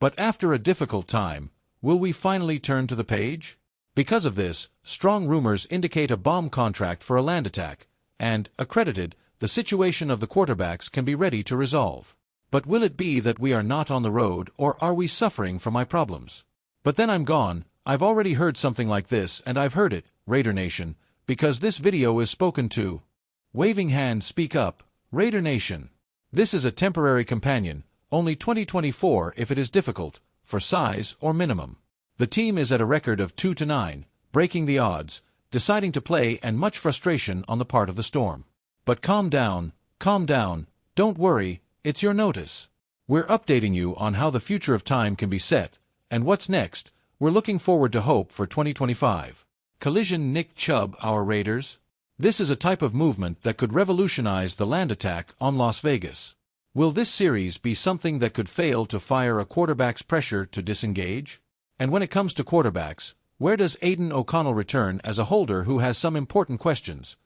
But after a difficult time, will we finally turn to the page? Because of this, strong rumors indicate a bomb contract for a land attack, and, accredited, the situation of the quarterbacks can be ready to resolve. But will it be that we are not on the road, or are we suffering from my problems? But then I'm gone. I've already heard something like this, and I've heard it, Raider Nation, because this video is spoken to. Waving hand, speak up, Raider Nation. This is a temporary companion, only 2024 if it is difficult, for size or minimum. The team is at a record of 2-9, breaking the odds, deciding to play, and much frustration on the part of the Storm. But calm down, don't worry, it's your notice. We're updating you on how the future of time can be set, and what's next. We're looking forward to hope for 2025. Collision Nick Chubb, our Raiders. This is a type of movement that could revolutionize the land attack on Las Vegas. Will this series be something that could fail to fire a quarterback's pressure to disengage? And when it comes to quarterbacks, where does Aidan O'Connell return as a holder who has some important questions?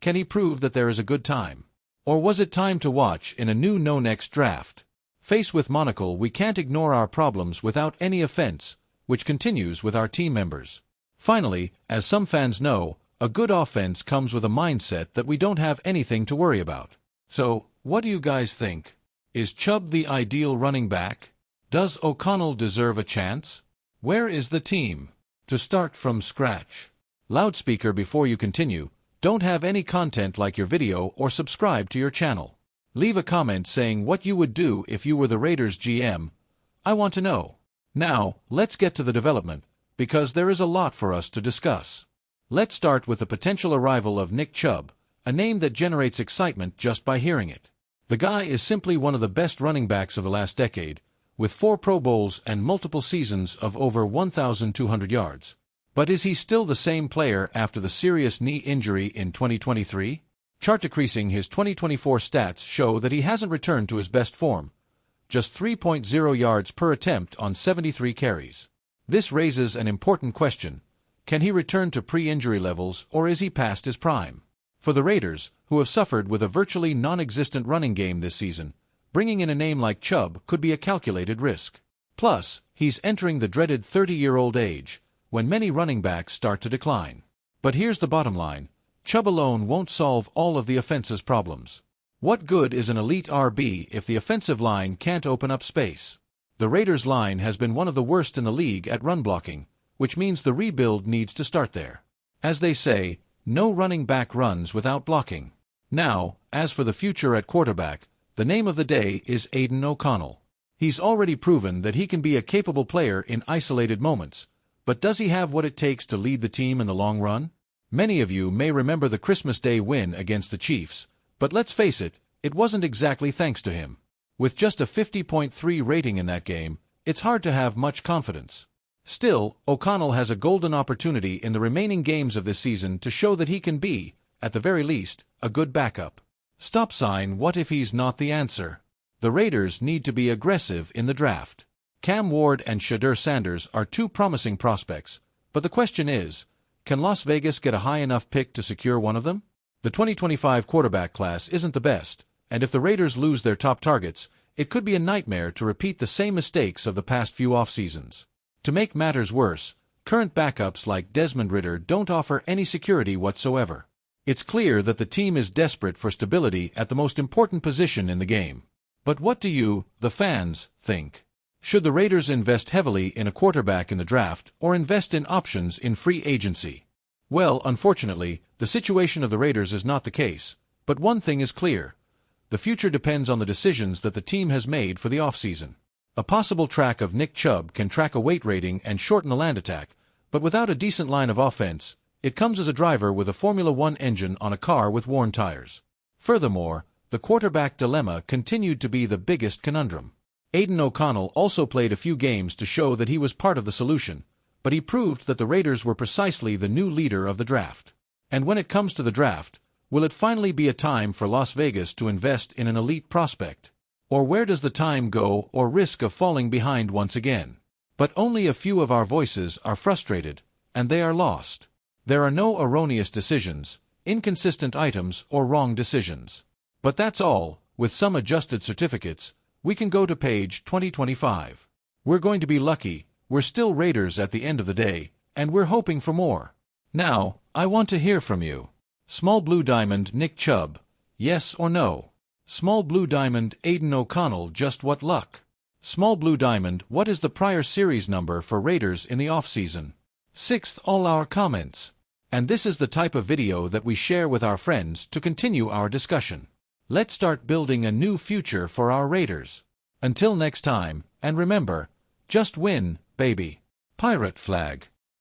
Can he prove that there is a good time? Or was it time to watch in a new no-next draft? Face with monocle, we can't ignore our problems without any offense, which continues with our team members. Finally, as some fans know, a good offense comes with a mindset that we don't have anything to worry about. So, what do you guys think? Is Chubb the ideal running back? Does O'Connell deserve a chance? Where is the team? To start from scratch. Loudspeaker before you continue, don't have any content like your video or subscribe to your channel. Leave a comment saying what you would do if you were the Raiders GM. I want to know. Now, let's get to the development, because there is a lot for us to discuss. Let's start with the potential arrival of Nick Chubb, a name that generates excitement just by hearing it. The guy is simply one of the best running backs of the last decade, with 4 Pro Bowls and multiple seasons of over 1,200 yards. But is he still the same player after the serious knee injury in 2023? Chart decreasing. His 2024 stats show that he hasn't returned to his best form, just 3.0 yards per attempt on 73 carries. This raises an important question. Can he return to pre-injury levels, or is he past his prime? For the Raiders, who have suffered with a virtually non-existent running game this season, bringing in a name like Chubb could be a calculated risk. Plus, he's entering the dreaded 30-year-old age, when many running backs start to decline. But here's the bottom line. Chubb alone won't solve all of the offense's problems. What good is an elite RB if the offensive line can't open up space? The Raiders' line has been one of the worst in the league at run blocking, which means the rebuild needs to start there. As they say, no running back runs without blocking. Now, as for the future at quarterback, the name of the day is Aidan O'Connell. He's already proven that he can be a capable player in isolated moments, but does he have what it takes to lead the team in the long run? Many of you may remember the Christmas Day win against the Chiefs, but let's face it, it wasn't exactly thanks to him. With just a 50.3 rating in that game, it's hard to have much confidence. Still, O'Connell has a golden opportunity in the remaining games of this season to show that he can be, at the very least, a good backup. Stop sign. What if he's not the answer? The Raiders need to be aggressive in the draft. Cam Ward and Shedeur Sanders are 2 promising prospects, but the question is, can Las Vegas get a high enough pick to secure one of them? The 2025 quarterback class isn't the best, and if the Raiders lose their top targets, it could be a nightmare to repeat the same mistakes of the past few off-seasons. To make matters worse, current backups like Desmond Ridder don't offer any security whatsoever. It's clear that the team is desperate for stability at the most important position in the game. But what do you, the fans, think? Should the Raiders invest heavily in a quarterback in the draft or invest in options in free agency? Well, unfortunately, the situation of the Raiders is not the case, but one thing is clear. The future depends on the decisions that the team has made for the offseason. A possible track of Nick Chubb can track a weight rating and shorten the land attack, but without a decent line of offense, it comes as a driver with a Formula One engine on a car with worn tires. Furthermore, the quarterback dilemma continued to be the biggest conundrum. Aidan O'Connell also played a few games to show that he was part of the solution, but he proved that the Raiders were precisely the new leader of the draft. And when it comes to the draft, will it finally be a time for Las Vegas to invest in an elite prospect? Or where does the time go, or risk of falling behind once again? But only a few of our voices are frustrated, and they are lost. There are no erroneous decisions, inconsistent items, or wrong decisions. But that's all. With some adjusted certificates, we can go to page 2025. We're going to be lucky. We're still Raiders at the end of the day, and we're hoping for more. Now, I want to hear from you. Small Blue Diamond Nick Chubb, yes or no? Small Blue Diamond Aiden O'Connell, just what luck? Small Blue Diamond, what is the prior series number for Raiders in the off-season? Sixth, all our comments. And this is the type of video that we share with our friends to continue our discussion. Let's start building a new future for our Raiders. Until next time, and remember, just win, baby. Pirate flag.